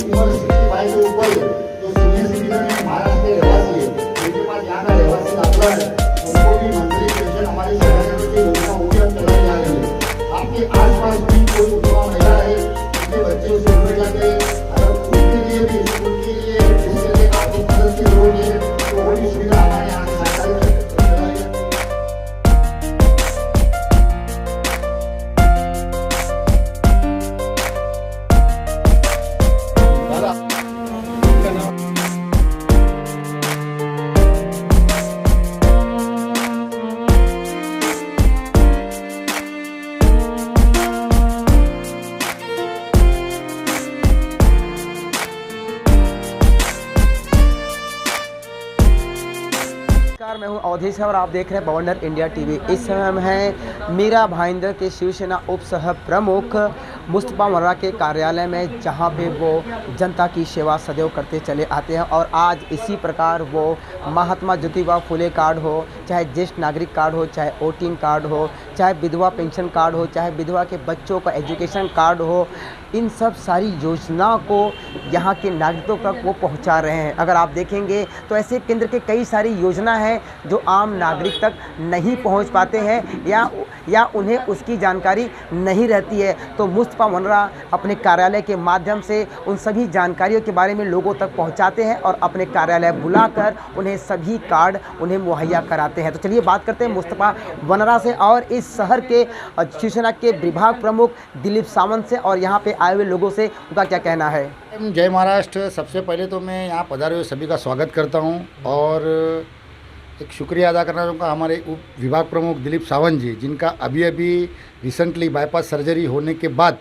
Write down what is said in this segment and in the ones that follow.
उम्र 65 से ऊपर है, जो सीनियर सिटीजन है, महाराष्ट्र के रहवासी है, जिनके पास यहाँ का रहवासी दाखला है, उनको भी मंथली पेंशन हमारी सरकार की योजना होगी और चलाई जा रही है। आपके आसपास भी कोई विधवा महिला है, उनके बच्चे स्कूल में जाते हैं, अगर उनके लिए भी स्कूल के लिए जिसके लिए आपको मदद की जरूरत है, तो वो भी सुविधा हमारे यहाँ सरकार की नमस्कार, मैं हूं अवधेश और आप देख रहे हैं पवनर इंडिया टीवी। इस समय हम हैं मीरा भाईंदर के शिवसेना उप सह प्रमुख मुस्तफा वनरा के कार्यालय में, जहां पे वो जनता की सेवा सदैव करते चले आते हैं। और आज इसी प्रकार वो महात्मा ज्योतिबा फुले कार्ड हो, चाहे ज्येष्ठ नागरिक कार्ड हो, चाहे वोटिंग कार्ड हो, चाहे विधवा पेंशन कार्ड हो, चाहे विधवा के बच्चों का एजुकेशन कार्ड हो, इन सब सारी योजनाओं को यहाँ के नागरिकों तक वो पहुँचा रहे हैं। अगर आप देखेंगे तो ऐसे केंद्र के कई सारी योजना है जो आम नागरिक तक नहीं पहुँच पाते हैं या उन्हें उसकी जानकारी नहीं रहती है। तो मुस्तफा वनरा अपने कार्यालय के माध्यम से उन सभी जानकारियों के बारे में लोगों तक पहुँचाते हैं और अपने कार्यालय बुलाकर उन्हें सभी कार्ड उन्हें मुहैया कराते हैं। तो चलिए बात करते हैं मुस्तफा वनरा से और इस शहर के शिवसेना के विभाग प्रमुख दिलीप सावंत से, और यहाँ पे आए हुए लोगों से उनका क्या कहना है। जय महाराष्ट्र। सबसे पहले तो मैं यहाँ पधारे हुए सभी का स्वागत करता हूँ और एक शुक्रिया अदा करना चाहूँगा हमारे उप विभाग प्रमुख दिलीप सावंत जी, जिनका अभी रिसेंटली बाईपास सर्जरी होने के बाद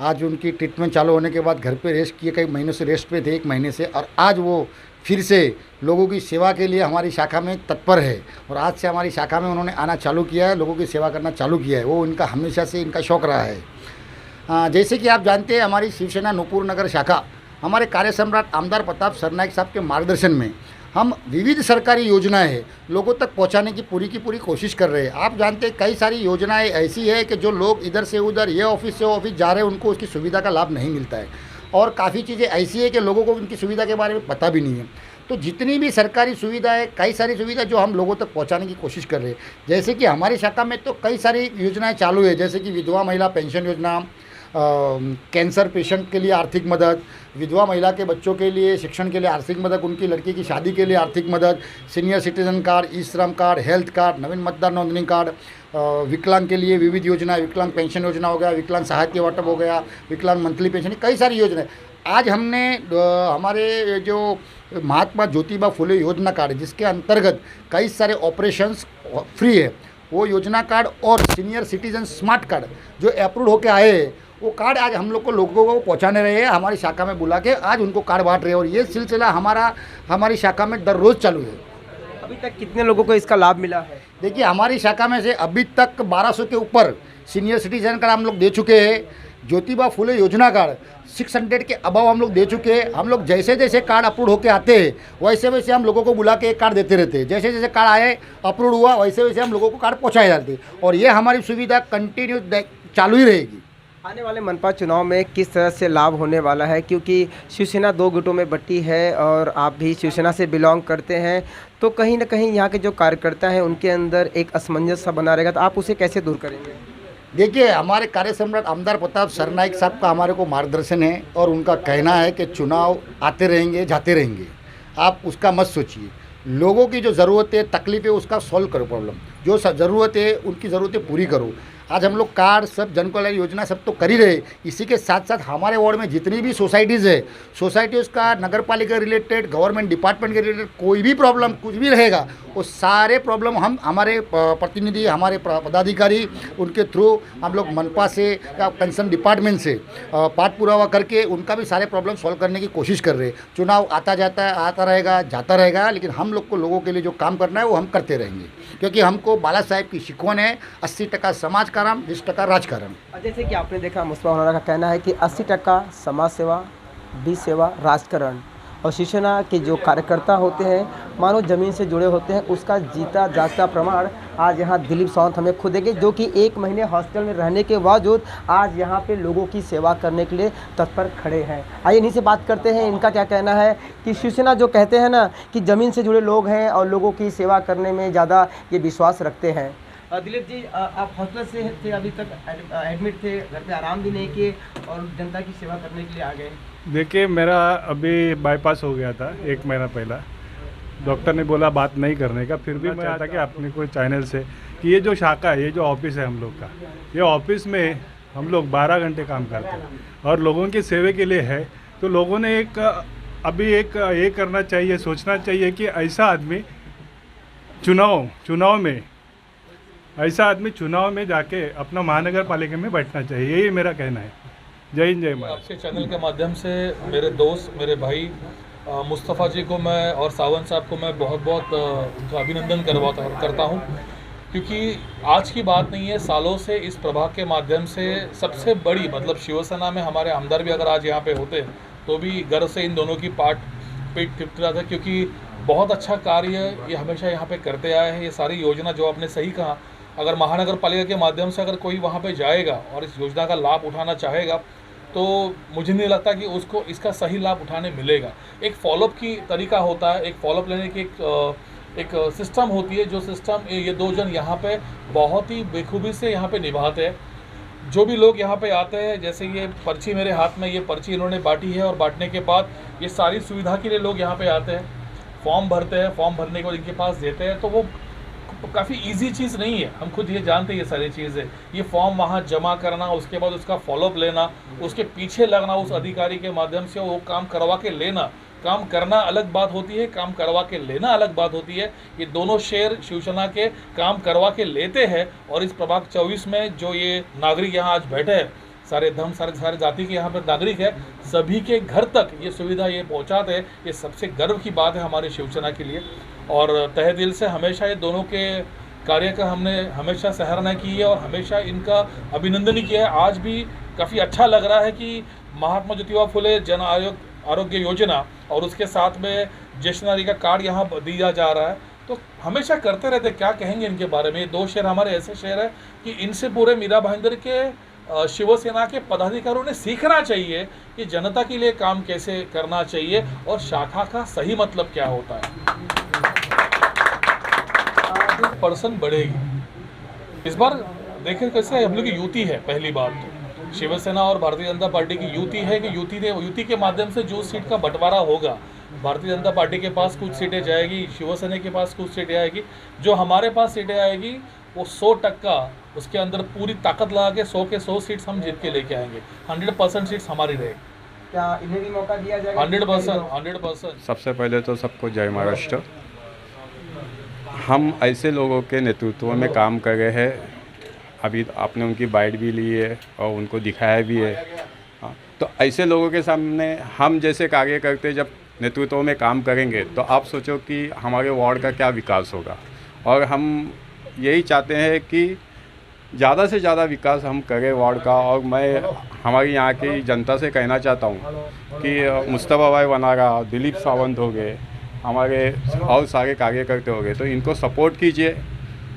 आज उनकी ट्रीटमेंट चालू होने के बाद घर पे रेस्ट किए, कई महीनों से रेस्ट पे थे, 1 महीने से, और आज वो फिर से लोगों की सेवा के लिए हमारी शाखा में तत्पर है। और आज से हमारी शाखा में उन्होंने आना चालू किया है, लोगों की सेवा करना चालू किया है। वो इनका हमेशा से इनका शौक़ रहा है। जैसे कि आप जानते हैं, हमारी शिवसेना नूपुर नगर शाखा हमारे कार्य सम्राट आमदार प्रताप सरनाईक साहब के मार्गदर्शन में हम विविध सरकारी योजनाएं लोगों तक पहुंचाने की पूरी कोशिश कर रहे हैं। आप जानते हैं कई सारी योजनाएं ऐसी है कि जो लोग इधर से उधर ये ऑफिस से ऑफिस जा रहे हैं, उनको उसकी सुविधा का लाभ नहीं मिलता है। और काफ़ी चीज़ें ऐसी है कि लोगों को उनकी सुविधा के बारे में पता भी नहीं है। तो जितनी भी सरकारी सुविधा है, कई सारी सुविधा जो हम लोगों तक पहुंचाने की कोशिश कर रहे हैं। जैसे कि हमारी शाखा में तो कई सारी योजनाएं चालू है, जैसे कि विधवा महिला पेंशन योजना, कैंसर पेशेंट के लिए आर्थिक मदद, विधवा महिला के बच्चों के लिए शिक्षण के लिए आर्थिक मदद, उनकी लड़की की शादी के लिए आर्थिक मदद, सीनियर सिटीजन कार्ड, ई श्रम कार्ड, हेल्थ कार्ड, नवीन मतदार नोंदणी कार्ड, विकलांग के लिए विविध योजना, विकलांग पेंशन योजना हो गया, विकलांग सहायता वाटप हो गया, विकलांग मंथली पेंशन, कई सारी योजनाएं। आज हमने हमारे जो महात्मा ज्योतिबा फुले योजना कार्ड, जिसके अंतर्गत कई सारे ऑपरेशंस फ्री है, वो योजना कार्ड और सीनियर सिटीजन स्मार्ट कार्ड जो अप्रूव होके आए हैं, वो कार्ड आज हम लोग को लोगों को पहुंचाने रहे हैं। हमारी शाखा में बुला के आज उनको कार्ड बांट रहे हैं और ये सिलसिला हमारी शाखा में दर रोज़ चालू है। अभी तक कितने लोगों को इसका लाभ मिला है? देखिए, हमारी शाखा में से अभी तक 1200 के ऊपर सीनियर सिटीजन कार्ड हम लोग दे चुके हैं। ज्योतिबा फुले योजना कार्ड 600 के अबाव हम लोग दे चुके हैं। हम लोग जैसे जैसे कार्ड अप्रूव होके आते हैं वैसे वैसे हम लोगों को बुला के एक कार्ड देते रहते हैं। जैसे जैसे कार्ड आए, अप्रूव हुआ, वैसे वैसे हम लोगों को कार्ड पहुँचाए जाते हैं और ये हमारी सुविधा कंटिन्यू चालू ही रहेगी। आने वाले मनपा चुनाव में किस तरह से लाभ होने वाला है, क्योंकि शिवसेना 2 गुटों में बटी है और आप भी शिवसेना से बिलोंग करते हैं, तो कहीं ना कहीं यहाँ के जो कार्यकर्ता हैं उनके अंदर एक असमंजस सा बना रहेगा, तो आप उसे कैसे दूर करेंगे? देखिए, हमारे कार्य सम्राट आमदार प्रताप सरनाईक साहब का हमारे को मार्गदर्शन है और उनका कहना है कि चुनाव आते रहेंगे, जाते रहेंगे, आप उसका मत सोचिए। लोगों की जो ज़रूरत है, तकलीफ है, उसका सॉल्व करो, प्रॉब्लम जो ज़रूरत है उनकी ज़रूरतें पूरी करो। आज हम लोग कार्ड सब जन कल्याण योजना सब तो कर ही रहे। इसी के साथ साथ हमारे वार्ड में जितनी भी सोसाइटीज़ है, सोसाइटीज़ का नगर पालिका रिलेटेड, गवर्नमेंट डिपार्टमेंट के रिलेटेड कोई भी प्रॉब्लम कुछ भी रहेगा, वो सारे प्रॉब्लम हम हमारे प्रतिनिधि, हमारे पदाधिकारी, उनके थ्रू हम लोग मनपा से या कंसर्न डिपार्टमेंट से पाठ पुरावा करके उनका भी सारे प्रॉब्लम सॉल्व करने की कोशिश कर रहे हैं। चुनाव आता रहेगा, जाता रहेगा, लेकिन हम लोग को लोगों के लिए जो काम करना है वो हम करते रहेंगे, क्योंकि हमको बाला साहेब की शिकवण है 80% समाजकारण, 20% राजकारण। जैसे कि आपने देखा, मुस्तफा वनरा का कहना है कि 80% समाज सेवा, 20 सेवा राजकारण। और शिवसेना के जो कार्यकर्ता होते हैं, मानो ज़मीन से जुड़े होते हैं, उसका जीता जागता प्रमाण आज यहाँ दिलीप सावंत हमें खुद देंगे, जो कि 1 महीने हॉस्टल में रहने के बावजूद आज यहाँ पे लोगों की सेवा करने के लिए तत्पर खड़े हैं। आइए इन्हीं से बात करते हैं, इनका क्या कहना है कि शिवसेना जो कहते हैं ना कि ज़मीन से जुड़े लोग हैं और लोगों की सेवा करने में ज़्यादा ये विश्वास रखते हैं। दिलीप जी, आप हॉस्टल से थे, अभी तक एडमिट थे, घर पे आराम भी नहीं किए और जनता की सेवा करने के लिए आ गए। देखिए, मेरा अभी बाईपास हो गया था 1 महीना पहला। डॉक्टर ने बोला बात नहीं करने का, फिर भी मैं चाहता कि अपने कोई चैनल से कि ये जो शाखा है, ये जो ऑफिस है हम लोग का, ये ऑफिस में हम लोग 12 घंटे काम करते हैं और लोगों की सेवा के लिए है। तो लोगों ने अभी ये करना चाहिए, सोचना चाहिए कि ऐसा आदमी चुनाव में जाके अपना महानगर पालिका में बैठना चाहिए। यही मेरा कहना है। जय हिंद, जय महाराज। आपके चैनल के माध्यम से मेरे दोस्त, मेरे भाई मुस्तफ़ा जी को मैं और सावंत साहब को मैं बहुत बहुत उनका अभिनंदन करता हूं, क्योंकि आज की बात नहीं है, सालों से इस प्रभाग के माध्यम से सबसे बड़ी मतलब शिवसेना में हमारे आमदार भी अगर आज यहाँ पे होते तो भी गर्व से इन दोनों की पीठ थिरक रहा था, क्योंकि बहुत अच्छा कार्य ये हमेशा यहाँ पे करते आए हैं। ये सारी योजना जो आपने सही कहा, अगर महानगर पालिका के माध्यम से अगर कोई वहाँ पे जाएगा और इस योजना का लाभ उठाना चाहेगा तो मुझे नहीं लगता कि उसको इसका सही लाभ उठाने मिलेगा। एक फॉलोअप की तरीका होता है, एक फॉलोअप लेने की एक सिस्टम होती है, जो सिस्टम ये दो जन यहाँ पे बहुत ही बेखूबी से यहाँ पे निभाते हैं। जो भी लोग यहाँ पे आते हैं, जैसे ये पर्ची मेरे हाथ में, ये पर्ची इन्होंने बांटी है और बांटने के बाद ये सारी सुविधा के लिए लोग यहाँ पे आते हैं, फॉर्म भरते हैं, फॉर्म भरने के बाद इनके पास देते हैं। तो वो काफ़ी इजी चीज़ नहीं है, हम खुद ये जानते हैं ये सारी चीज़ें। ये फॉर्म वहाँ जमा करना, उसके बाद उसका फॉलोअप लेना, उसके पीछे लगना उस अधिकारी के माध्यम से, वो काम करवा के लेना। काम करना अलग बात होती है, काम करवा के लेना अलग बात होती है। ये दोनों शेर शिवसेना के काम करवा के लेते हैं और इस प्रभाग 24 में जो ये नागरिक यहाँ आज बैठे हैं, सारे धर्म सारे जाति के यहाँ पर नागरिक है, सभी के घर तक ये सुविधा ये पहुँचाते हैं। ये सबसे गर्व की बात है हमारे शिवसेना के लिए और तहे दिल से हमेशा ये दोनों के कार्य का हमने हमेशा सराहना की है और हमेशा इनका अभिनंदन ही किया है। आज भी काफ़ी अच्छा लग रहा है कि महात्मा ज्योतिबा फुले जन आरोग्य योजना और उसके साथ में ज्येष्ठ नागरिक का कार्ड यहाँ दिया जा रहा है। तो हमेशा करते रहते, क्या कहेंगे इनके बारे में। ये दो शहर हमारे ऐसे शहर है कि इनसे पूरे मीरा भाईंदर के शिवसेना के पदाधिकारियों ने सीखना चाहिए कि जनता के लिए काम कैसे करना चाहिए और शाखा का सही मतलब क्या होता है। पर्सन बढ़ेगी इस बार। देखें कैसे हम लोग की युति है, पहली बात तो शिवसेना और भारतीय जनता पार्टी की युति है कि युति के माध्यम से जो सीट का बंटवारा होगा, भारतीय जनता पार्टी के पास कुछ सीटें जाएगी, शिवसेना के पास कुछ सीटें आएगी, जो हमारे पास सीटें आएगी वो 100% उसके अंदर पूरी ताकत लगा के 100 के 100 सीट्स हम जीत के लेके आएंगे। 100% सीट्स हमारी रहेगी। क्या इन्हें भी मौका दिया जाएगा? 100%। सबसे पहले तो सबको जय महाराष्ट्र। हम ऐसे लोगों के नेतृत्व में काम कर रहे हैं, अभी आपने उनकी बाइट भी ली है और उनको दिखाया भी है। तो ऐसे लोगों के सामने हम जैसे कार्यकर्ते जब नेतृत्व में काम करेंगे तो आप सोचो कि हमारे वार्ड का क्या विकास होगा। और हम यही चाहते हैं कि ज़्यादा से ज़्यादा विकास हम करें वार्ड का। और मैं हमारी यहाँ की जनता से कहना चाहता हूँ कि मुस्तफ़ा भाई वनारा, दिलीप सावंत हो गए, हमारे और सारे कार्यकर्ते हो गए, तो इनको सपोर्ट कीजिए।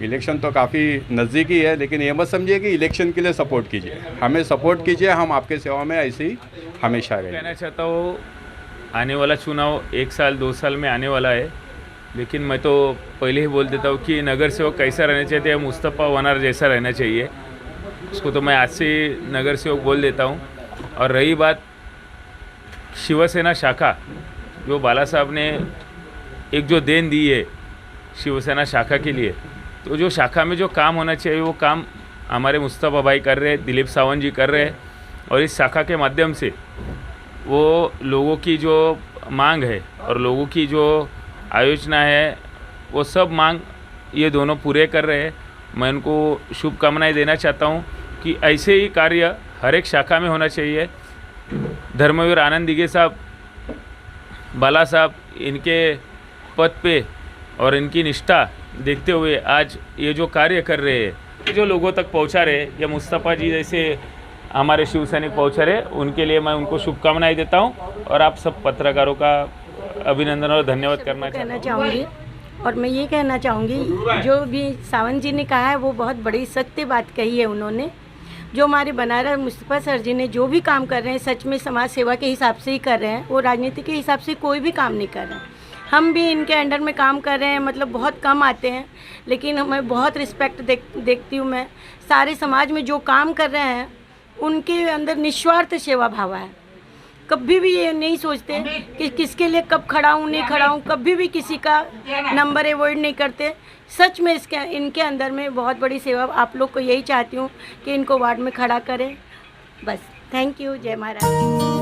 इलेक्शन तो काफ़ी नज़दीकी है, लेकिन ये मत समझिए कि इलेक्शन के लिए सपोर्ट कीजिए, हमें सपोर्ट कीजिए। हम आपके सेवा में ऐसे ही हमेशा रहेंगे। कहना चाहता हूँ, आने वाला चुनाव 1 साल 2 साल में आने वाला है, लेकिन मैं तो पहले ही बोल देता हूँ कि नगर सेवक कैसा रहना चाहिए, मुस्तफ़ा वनार जैसा रहना चाहिए। उसको तो मैं आज से नगर सेवक बोल देता हूँ। और रही बात शिवसेना शाखा, जो बाला साहब ने एक जो देन दी है शिवसेना शाखा के लिए, तो जो शाखा में जो काम होना चाहिए वो काम हमारे मुस्तफ़ा भाई कर रहे हैं, दिलीप सावंत जी कर रहे हैं। और इस शाखा के माध्यम से वो लोगों की जो मांग है और लोगों की जो आयोजना है, वो सब मांग ये दोनों पूरे कर रहे हैं। मैं उनको शुभकामनाएं देना चाहता हूँ कि ऐसे ही कार्य हर एक शाखा में होना चाहिए। धर्मवीर आनंद दिघे साहब, बाला साहब, इनके पद पे और इनकी निष्ठा देखते हुए आज ये जो कार्य कर रहे हैं, जो लोगों तक पहुंचा रहे, या मुस्तफ़ा जी जैसे हमारे शिव सैनिक पहुंचा रहे, उनके लिए मैं उनको शुभकामनाएं देता हूं और आप सब पत्रकारों का अभिनंदन और धन्यवाद कहना चाहूँगी। और मैं ये कहना चाहूँगी, जो भी सावंत जी ने कहा है वो बहुत बड़ी सत्य बात कही है उन्होंने। जो हमारे बनारस मुस्तफ़ा सर जी ने जो भी काम कर रहे हैं सच में समाज सेवा के हिसाब से ही कर रहे हैं, वो राजनीति के हिसाब से कोई भी काम नहीं कर रहे हैं। हम भी इनके अंडर में काम कर रहे हैं, मतलब बहुत कम आते हैं, लेकिन हमें बहुत रिस्पेक्ट देखती हूँ मैं। सारे समाज में जो काम कर रहे हैं उनके अंदर निस्वार्थ सेवा भाव है। कभी भी ये नहीं सोचते कि किसके लिए कब खड़ा हूँ नहीं खड़ा हूँ, कभी भी किसी का नंबर अवॉइड नहीं करते। सच में इनके अंदर में बहुत बड़ी सेवा। आप लोग को यही चाहती हूँ कि इनको वार्ड में खड़ा करें। बस, थैंक यू। जय महाराज।